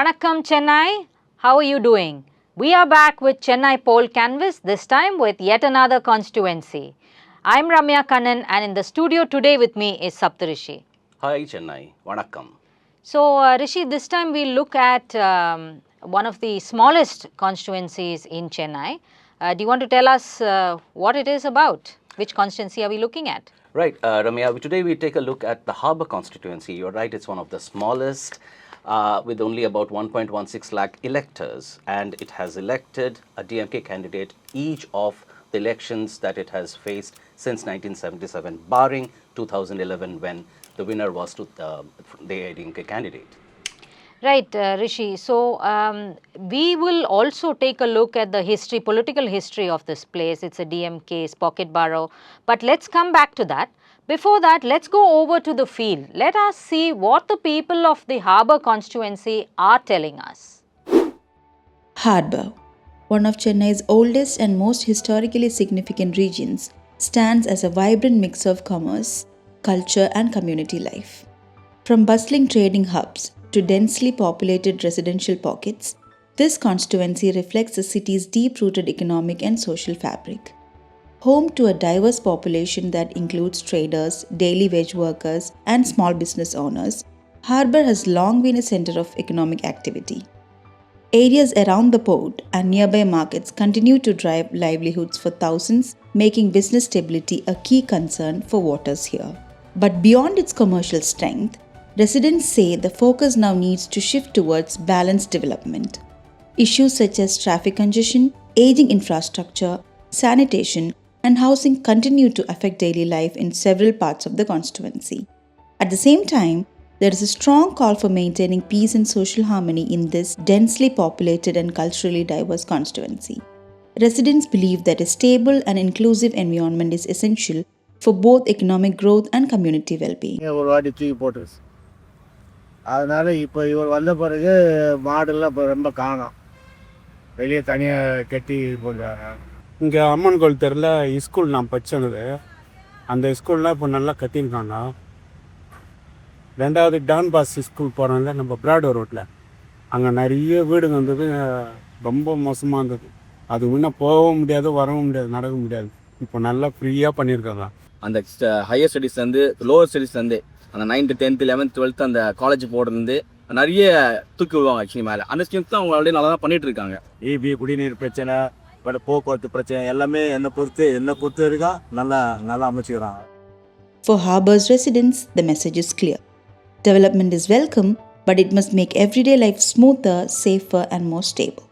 Vanakkam Chennai, how are you doing? We are back with Chennai Poll Canvas, this time with yet another constituency. I'm Ramya Kannan and in the studio today with me is Saptarishi. Hi Chennai, Vanakkam. So Rishi, this time we look at one of the smallest constituencies in Chennai. Do you want to tell us what it is about? Which constituency are we looking at? Right, Ramya, today we take a look at the Harbour constituency. You're right, it's one of the smallest with only about 1.16 lakh electors, and it has elected a DMK candidate each of the elections that it has faced since 1977, barring 2011 when the winner was to the AIDMK candidate. Right, Rishi. So, we will also take a look at the history, political history of this place. It's a DMK's pocket borough. But let's come back to that. Before that, let's go over to the field. Let us see what the people of the Harbour constituency are telling us. Harbour, one of Chennai's oldest and most historically significant regions, stands as a vibrant mix of commerce, culture and community life. From bustling trading hubs to densely populated residential pockets, this constituency reflects the city's deep-rooted economic and social fabric. Home to a diverse population that includes traders, daily wage workers, and small business owners, Harbour has long been a center of economic activity. Areas around the port and nearby markets continue to drive livelihoods for thousands, making business stability a key concern for voters here. But beyond its commercial strength, residents say the focus now needs to shift towards balanced development. Issues such as traffic congestion, aging infrastructure, sanitation, and housing continue to affect daily life in several parts of the constituency. At the same time, there is a strong call for maintaining peace and social harmony in this densely populated and culturally diverse constituency. Residents believe that a stable and inclusive environment is essential for both economic growth and community well-being. அதனால் இப்போ இவர் வந்த பிறகு மாடெல்லாம் இப்போ ரொம்ப காணோம், வெளியே தனியாக கட்டி போடுறாங்க. இங்கே அம்மன் கோயில் தெருவில் ஸ்கூல் நான் படித்தது, அந்த ஸ்கூல்லாம் இப்போ நல்லா கட்டியிருக்காங்க. ரெண்டாவது டான் பாஸ் ஸ்கூல் போகிறோம்ல நம்ம பிராடோ ரோட்டில், அங்கே நிறைய வீடுங்க இருந்தது, ரொம்ப மோசமாக இருந்தது. அது முன்னே போகவும் முடியாது, வரவும் முடியாது, நடக்க முடியாது. இப்போ நல்லா ஃப்ரீயாக பண்ணியிருக்காங்க. அந்த ஹையர் ஸ்டடீஸ்லேருந்து லோவர் ஸ்டடீஸ்லேருந்து அந்த 9th 10th 11th 12th அந்த காலேஜ் போடுறது நிறைய தூக்கி விடுவாங்க. ஆக்சுவலி மேலே அந்த ஸ்கீம்ஸ் தான் அவங்க ஆல்ரெடி நல்லா தான் பண்ணிட்டு இருக்காங்க. ஈபி, குடிநீர் பிரச்சனை, போக்குவரத்து பிரச்சனை எல்லாமே என்னை பொறுத்து இருக்கா நல்லா அமைச்சுக்கிறாங்க. For Harbour's residents, the message is clear. Development is welcome, but it must make everyday life smoother, safer and more stable.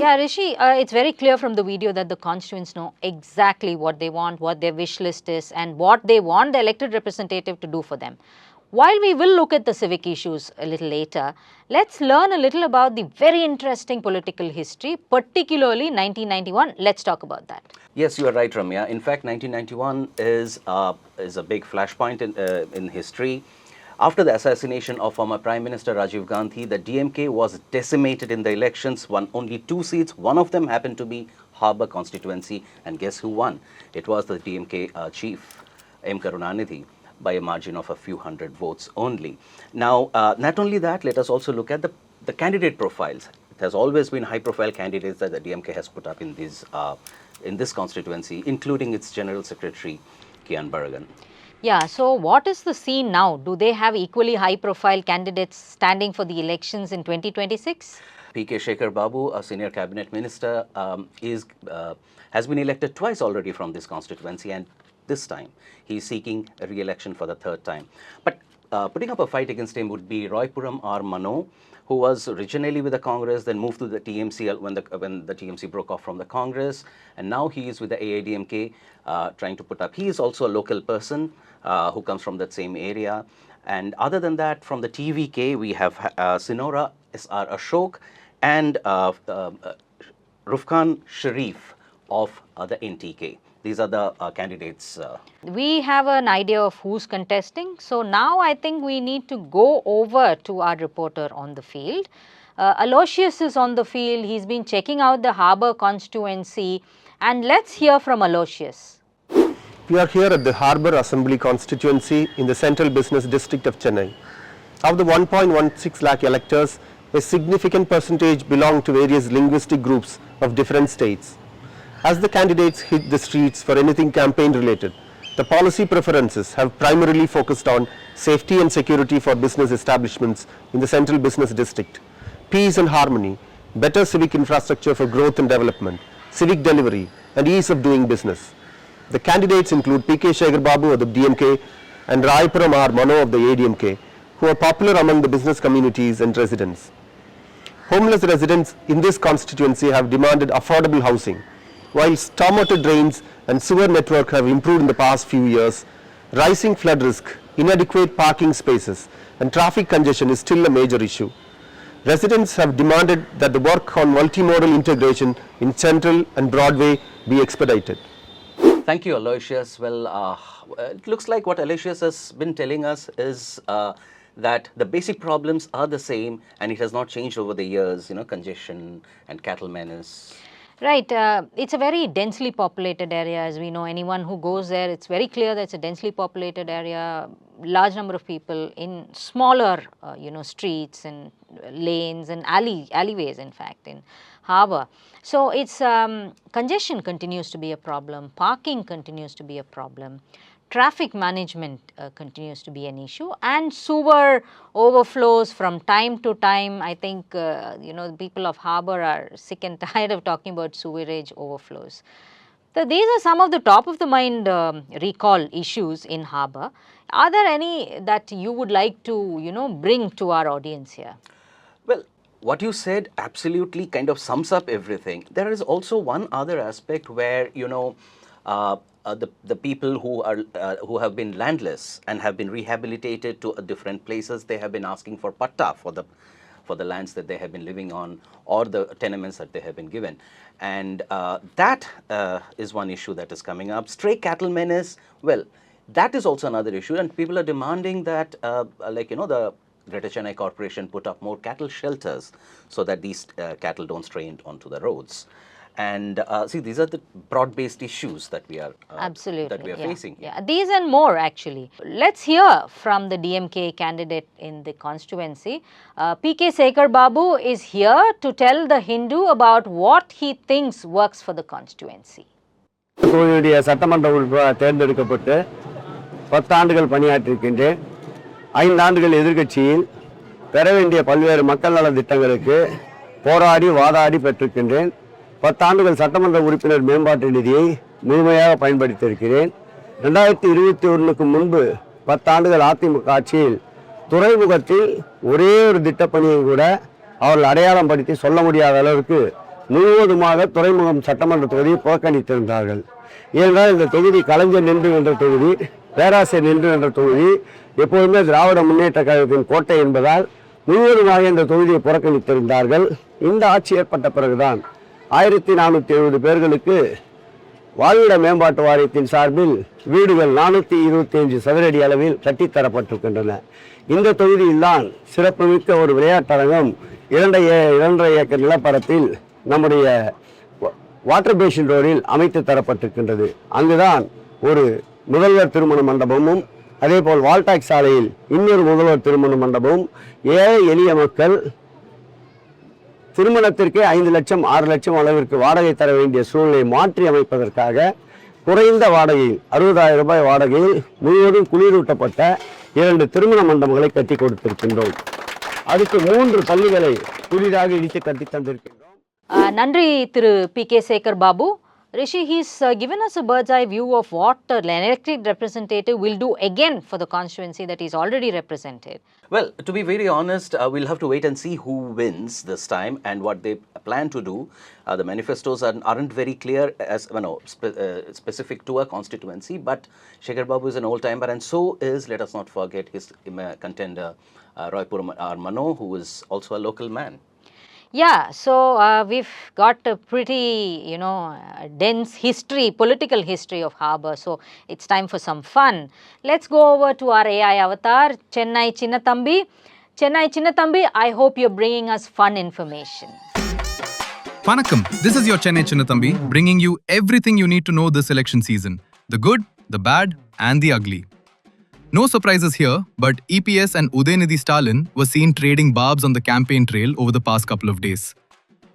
Yeah, Rishi, it's very clear from the video that the constituents know exactly what they want, what their wish list is, and what they want the elected representative to do for them. While we will look at the civic issues a little later, let's learn a little about the very interesting political history, particularly 1991. Let's talk about that. Yes, you are right, Ramya. In fact, 1991 is a big flashpoint in history. After the assassination of former Prime Minister Rajiv Gandhi, the DMK was decimated in the elections, won only 2 seats. One of them happened to be Harbour constituency, and guess who won? It was the DMK chief, M. Karunanidhi, by a margin of a few hundred votes only. Now, not only that, let us also look at the candidate profiles. It has always been high-profile candidates that the DMK has put up in this constituency, including its General Secretary, Kian Baragan. Yeah, so what is the scene now? Do they have equally high-profile candidates standing for the elections in 2026? P.K. Shekhar Babu, a senior cabinet minister, has been elected twice already from this constituency, and this time he is seeking a re-election for the 3rd time. But putting up a fight against him would be Roypuram R. Mano, who was originally with the Congress, then moved to the TMC when the TMC broke off from the Congress, and now he is with the AIDMK trying to put up. He is also a local person who comes from that same area. And other than that, from the TVK, we have Sinora S.R. Ashok and Rufkhan Sharif of the NTK. These are the candidates. We have an idea of who's contesting. So now I think we need to go over to our reporter on the field. Aloysius is on the field. He's been checking out the Harbour constituency. And let's hear from Aloysius. We are here at the Harbour Assembly constituency in the Central Business District of Chennai. Of the 1.16 lakh electors, a significant percentage belong to various linguistic groups of different states. As the candidates hit the streets for anything campaign related, the policy preferences have primarily focused on safety and security for business establishments in the central business district, peace and harmony, better civic infrastructure for growth and development, civic delivery, and ease of doing business. The candidates include P.K. Shekhar Babu of the DMK and Raipuram R. Mano of the ADMK, who are popular among the business communities and residents. Homeless residents in this constituency have demanded affordable housing. While stormwater drains and sewer network have improved in the past few years, rising flood risk, inadequate parking spaces, and traffic congestion is still a major issue. Residents have demanded that the work on multimodal integration in Central and Broadway be expedited. Thank you, Aloysius. Well, it looks like what Aloysius has been telling us is that the basic problems are the same and it has not changed over the years, congestion and cattle menace. Right. It's a very densely populated area, as we know. Anyone who goes there, it's very clear that it's a densely populated area, large number of people in smaller, streets and lanes and alleyways, in fact, in Harbour. So it's congestion continues to be a problem, parking continues to be a problem, traffic management continues to be an issue, and sewer overflows from time to time. I think, the people of Harbour are sick and tired of talking about sewerage overflows. So these are some of the top of the mind recall issues in Harbour. Are there any that you would like to, bring to our audience here? Well, what you said absolutely kind of sums up everything. There is also one other aspect where, the people who have been landless and have been rehabilitated to different places, they have been asking for patta for the lands that they have been living on or the tenements that they have been given. And that is one issue that is coming up. Stray cattle menace, well, that is also another issue, and people are demanding that, the Greater Chennai Corporation put up more cattle shelters so that these cattle don't stray onto the roads. And these are the broad-based issues that we are facing. Yeah, these and more actually. Let's hear from the DMK candidate in the constituency. P.K. Shekhar Babu is here to tell the Hindu about what he thinks works for the constituency. தொகுதியுடைய சட்டமன்ற உறுப்பினர் தேர்ந்தெடுக்கப்பட்டு 10 ஆண்டுகள் பணியாற்றியிருக்கின்றேன். 5 ஆண்டுகள் எதிர்க்கட்சியில் பெற வேண்டிய பல்வேறு மக்கள் நல திட்டங்களுக்கு போராடி வாதாடி பெற்றிருக்கின்றேன். 10 ஆண்டுகள் சட்டமன்ற உறுப்பினர் மேம்பாட்டு நிதியை முழுமையாக பயன்படுத்தியிருக்கிறேன். 2021க்கு முன்பு 10 ஆண்டுகள் அதிமுக ஆட்சியில் துறைமுகத்தில் ஒரே ஒரு திட்டப்பணியை கூட அவர்கள் அடையாளம் படுத்தி சொல்ல முடியாத அளவுக்கு முழுவதுமாக துறைமுகம் சட்டமன்ற தொகுதியை புறக்கணித்திருந்தார்கள். ஏனென்றால் இந்த தொகுதி கலைஞர் நின்று என்ற தொகுதி, பேராசிரியர் நின்று என்ற தொகுதி எப்போதுமே திராவிட முன்னேற்ற கழகத்தின் கோட்டை என்பதால் முழுவதுமாக இந்த தொகுதியை புறக்கணித்திருந்தார்கள். இந்த ஆட்சி ஏற்பட்ட பிறகுதான் 1470 பேர்களுக்கு வாழ்விட மேம்பாட்டு வாரியத்தின் சார்பில் வீடுகள் 425 சதுரடி அளவில் கட்டித்தரப்பட்டிருக்கின்றன. இந்த தொகுதியில்தான் சிறப்புமிக்க ஒரு விளையாட்டரங்கம் 2.5 ஏக்கர் நிலப்பரப்பில் நம்முடைய வாட்டர் பேசின் ரோடில் அமைத்து தரப்பட்டிருக்கின்றது. அங்குதான் ஒரு முதல்வர் திருமண மண்டபமும், அதேபோல் வால்டாக் சாலையில் இன்னொரு முதல்வர் திருமண மண்டபமும், ஏழை எளிய மக்கள் திருமணத்திற்கே 5 லட்சம் 6 லட்சம் அளவிற்கு வாடகை தர வேண்டிய சூழ்நிலை மாற்றி அமைப்பதற்காக குறைந்த வாடகையில் 60,000 ரூபாய் வாடகையில் முழுவதும் குளிரூட்டப்பட்ட 2 திருமண மண்டபங்களை கட்டி கொடுத்திருக்கின்றோம். அதுக்கு 3 பள்ளிகளை புதிதாக இடித்து கட்டி தந்திருக்கின்றோம். நன்றி திரு P.K. Shekhar Babu. Rishi, he's given us a bird's eye view of what an elected representative will do again for the constituency that he's already represented. Well, to be very honest, we'll have to wait and see who wins this time and what they plan to do. The manifestos aren't very clear as specific to a constituency, but Shekhar Babu is an old-timer, and so is, let us not forget, his contender Raipuram R. Mano, who is also a local man. Yeah, so we've got a pretty, dense history, political history of Harbour. So it's time for some fun. Let's go over to our AI avatar, Chennai Chinnathambi. Chennai Chinnathambi, I hope you're bringing us fun information. Vanakkam, this is your Chennai Chinnathambi, bringing you everything you need to know this election season. The good, the bad and the ugly. No surprises here, but EPS and Udaynidhi Stalin were seen trading barbs on the campaign trail over the past couple of days.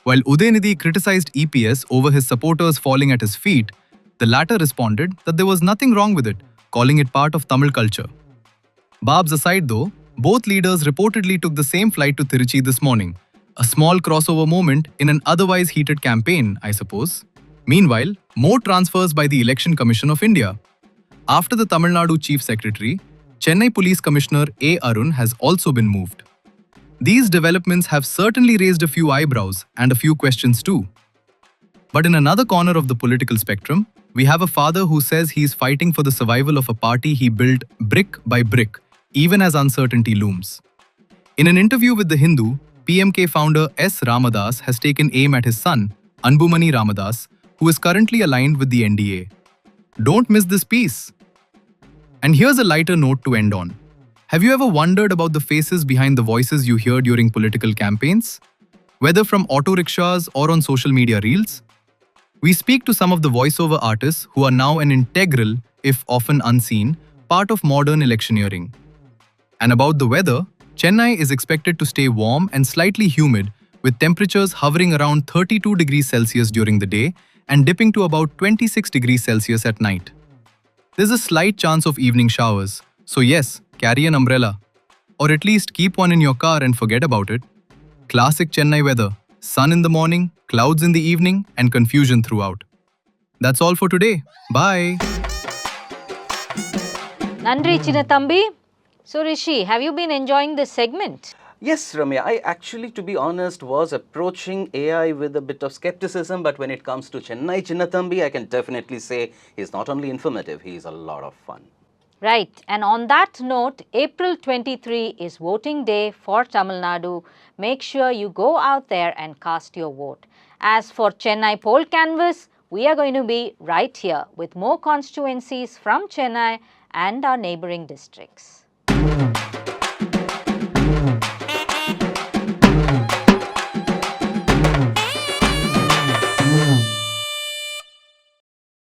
While Udaynidhi criticized EPS over his supporters falling at his feet, the latter responded that there was nothing wrong with it, calling it part of Tamil culture. Barbs aside though, both leaders reportedly took the same flight to Tiruchi this morning. A small crossover moment in an otherwise heated campaign, I suppose. Meanwhile, more transfers by the Election Commission of India. After the Tamil Nadu Chief Secretary, Chennai Police Commissioner A. Arun has also been moved. These developments have certainly raised a few eyebrows and a few questions too. But in another corner of the political spectrum, we have a father who says he is fighting for the survival of a party he built brick by brick, even as uncertainty looms. In an interview with The Hindu, PMK founder S. Ramadas has taken aim at his son, Anbumani Ramadas, who is currently aligned with the NDA. Don't miss this piece. And here's a lighter note to end on. Have you ever wondered about the faces behind the voices you hear during political campaigns? Whether from auto rickshaws or on social media reels? We speak to some of the voiceover artists who are now an integral, if often unseen, part of modern electioneering. And about the weather, Chennai is expected to stay warm and slightly humid, with temperatures hovering around 32 degrees Celsius during the day and dipping to about 26 degrees Celsius at night. There's a slight chance of evening showers, so yes, carry an umbrella. Or at least keep one in your car and forget about it. Classic Chennai weather, sun in the morning, clouds in the evening, and confusion throughout. That's all for today. Bye. Nandri Chinnathambi. So Rishi, have you been enjoying this segment? Yes, Ramya, I actually, to be honest, was approaching AI with a bit of skepticism, but when it comes to Chennai Chinnathambi, I can definitely say he's not only informative, he's a lot of fun. Right. And on that note, April 23 is voting day for Tamil Nadu. Make sure you go out there and cast your vote. As for Chennai Poll Canvas, we are going to be right here with more constituencies from Chennai and our neighbouring districts.